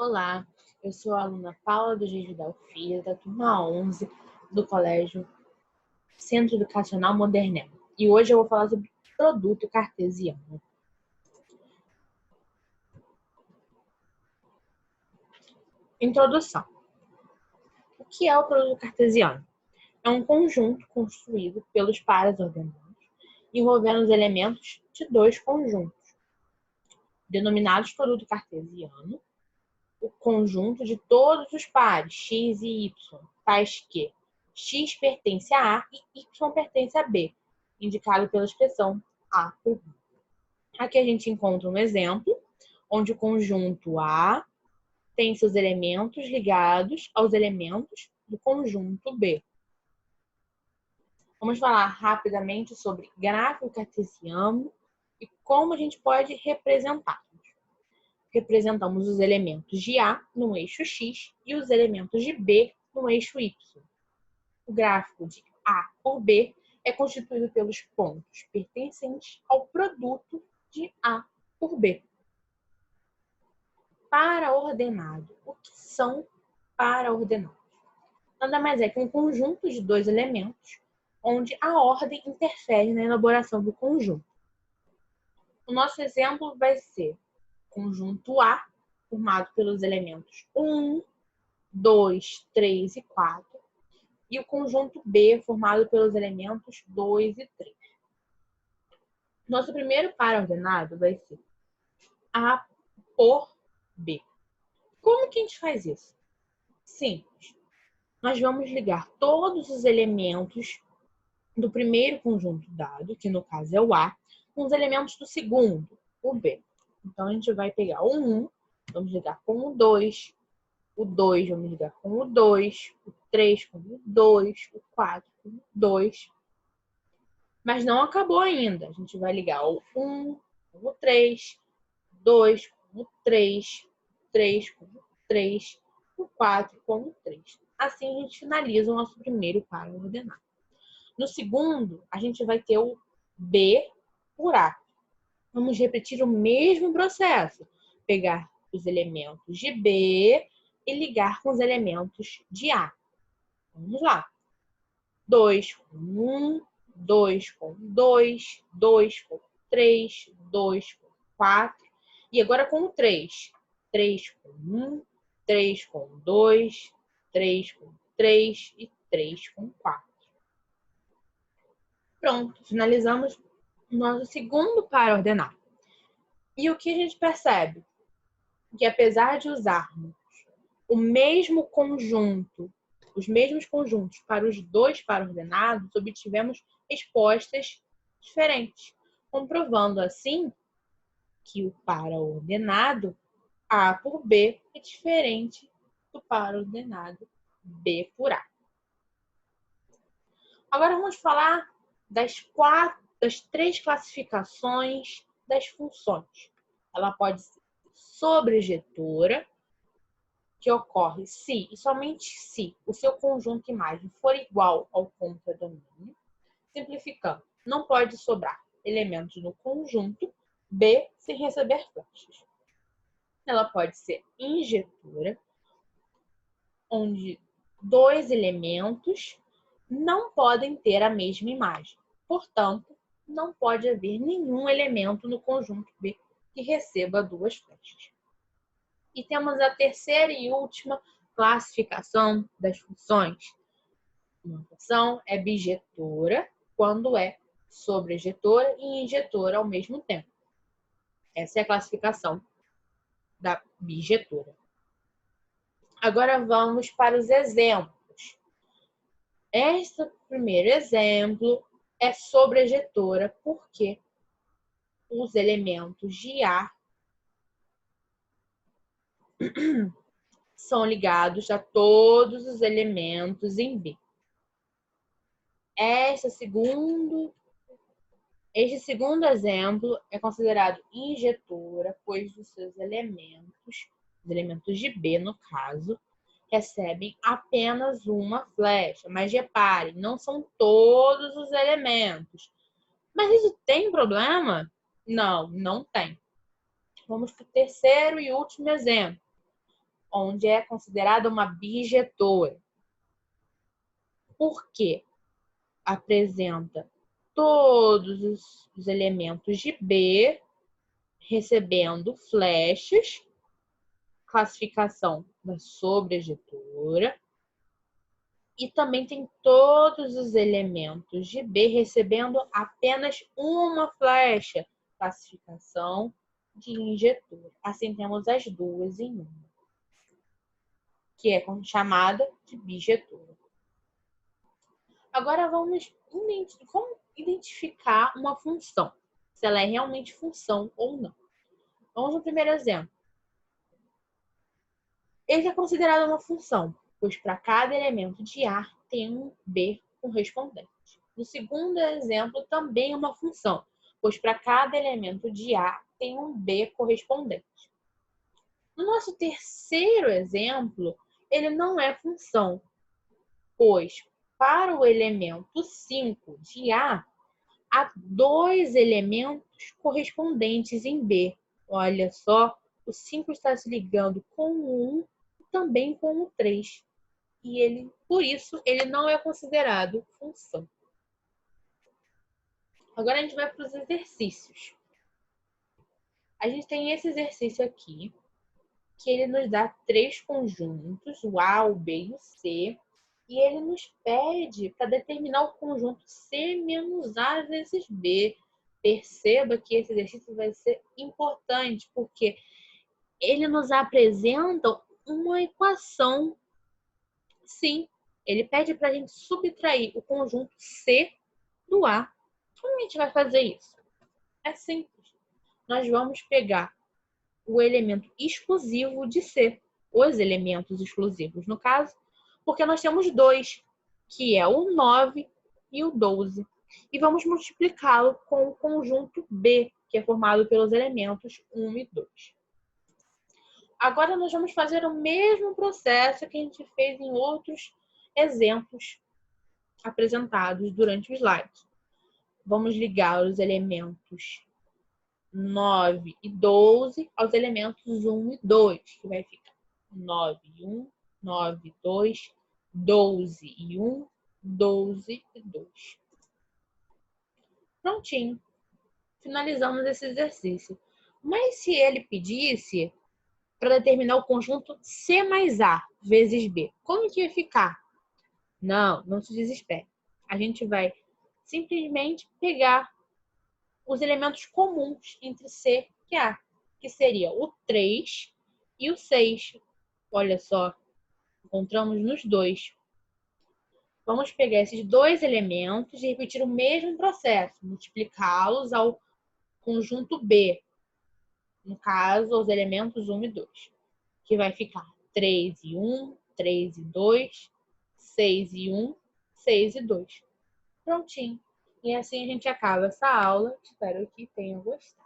Olá, eu sou a aluna Paula do Gigidal Filho, da turma 11 do Colégio Centro Educacional Modernel. E hoje eu vou falar sobre produto cartesiano. Introdução. O que é o produto cartesiano? É um conjunto construído pelos pares ordenados, envolvendo os elementos de dois conjuntos, denominados produto cartesiano, o conjunto de todos os pares x e y, tais que x pertence a A e y pertence a B, indicado pela expressão A por B. Aqui a gente encontra um exemplo, onde o conjunto A tem seus elementos ligados aos elementos do conjunto B. Vamos falar rapidamente sobre gráfico cartesiano e como a gente pode representá-los. Representamos os elementos de A no eixo X e os elementos de B no eixo Y. O gráfico de A por B é constituído pelos pontos pertencentes ao produto de A por B. Paraordenado. O que são paraordenados? Nada mais é que um conjunto de dois elementos, onde a ordem interfere na elaboração do conjunto. O nosso exemplo vai ser conjunto A, formado pelos elementos 1, 2, 3 e 4, e o conjunto B, formado pelos elementos 2 e 3. Nosso primeiro par ordenado vai ser A por B. Como que a gente faz isso? Simples. Nós vamos ligar todos os elementos do primeiro conjunto dado, que no caso é o A, com os elementos do segundo, o B. Então, a gente vai pegar o 1, vamos ligar com o 2 vamos ligar com o 2, o 3 com o 2, o 4 com o 2. Mas não acabou ainda. A gente vai ligar o 1 com o 3, 2 com o 3, 3 com o 3, o 4 com o 3. Assim, a gente finaliza o nosso primeiro par ordenado. No segundo, a gente vai ter o B por A. Vamos repetir o mesmo processo. Pegar os elementos de B e ligar com os elementos de A. Vamos lá. 2 com 1, 2 com 2, 2 com 3, 2 com 4. E agora com o 3. 3 com 1, 3 com 2, 3 com 3 e 3 com 4. Pronto, finalizamos o nosso segundo par ordenado. E o que a gente percebe? Que apesar de usarmos o mesmo conjunto, os mesmos conjuntos para os dois pares ordenados, obtivemos respostas diferentes, comprovando assim que o par ordenado A por B é diferente do par ordenado B por A. Agora vamos falar das três classificações das funções. Ela pode ser sobrejetora, que ocorre se e somente se o seu conjunto imagem for igual ao contradomínio. Simplificando, não pode sobrar elementos no conjunto B sem receber flechas. Ela pode ser injetora, onde dois elementos não podem ter a mesma imagem. Portanto, não pode haver nenhum elemento no conjunto B que receba duas flechas. E temos a terceira e última classificação das funções. Uma função é bijetora quando é sobrejetora e injetora ao mesmo tempo. Essa é a classificação da bijetora. Agora vamos para os exemplos. Este primeiro exemplo é sobrejetora porque os elementos de A são ligados a todos os elementos em B. Este segundo exemplo é considerado injetora, pois os seus elementos, os elementos de B, no caso, recebem apenas uma flecha. Mas reparem, não são todos os elementos. Mas isso tem problema? Não, não tem. Vamos para o terceiro e último exemplo. onde é considerada uma bijetora. Por quê? Apresenta todos os elementos de B recebendo flechas, classificação da sobrejetora, e também tem todos os elementos de B recebendo apenas uma flecha, classificação de injetora. Assim temos as duas em uma, que é chamada de bijetora. Agora vamos identificar uma função, se ela é realmente função ou não. Vamos no primeiro exemplo. Ele é considerado uma função, pois para cada elemento de A tem um B correspondente. No segundo exemplo, também é uma função, pois para cada elemento de A tem um B correspondente. No nosso terceiro exemplo, ele não é função, pois para o elemento 5 de A, há dois elementos correspondentes em B. Olha só, o 5 está se ligando com o 1 e também com o 3. E por isso, ele não é considerado função. Agora a gente vai para os exercícios. A gente tem esse exercício aqui, que ele nos dá 3 conjuntos, o A, o B e o C, e ele nos pede para determinar o conjunto C menos A vezes B. Perceba que esse exercício vai ser importante, porque ele nos apresenta uma equação. Sim, ele pede para a gente subtrair o conjunto C do A. Como a gente vai fazer isso? É simples. Nós vamos pegar o elemento exclusivo de C, os elementos exclusivos, no caso, porque nós temos dois, que é o 9 e o 12. E vamos multiplicá-lo com o conjunto B, que é formado pelos elementos 1 e 2. Agora nós vamos fazer o mesmo processo que a gente fez em outros exemplos apresentados durante o slide. Vamos ligar os elementos 9 e 12 aos elementos 1 e 2, que vai ficar 9 e 1, 9 e 2, 12 e 1, 12 e 2. Prontinho. Finalizamos esse exercício. Mas se ele pedisse para determinar o conjunto C mais A vezes B, como que ia ficar? Não se desespere. A gente vai simplesmente pegar os elementos comuns entre C e A, que seria o 3 e o 6. Olha só, encontramos nos dois. Vamos pegar esses dois elementos e repetir o mesmo processo, multiplicá-los ao conjunto B, no caso, aos elementos 1 e 2, que vai ficar 3 e 1, 3 e 2, 6 e 1, 6 e 2. Prontinho. E assim a gente acaba essa aula. Espero que tenham gostado.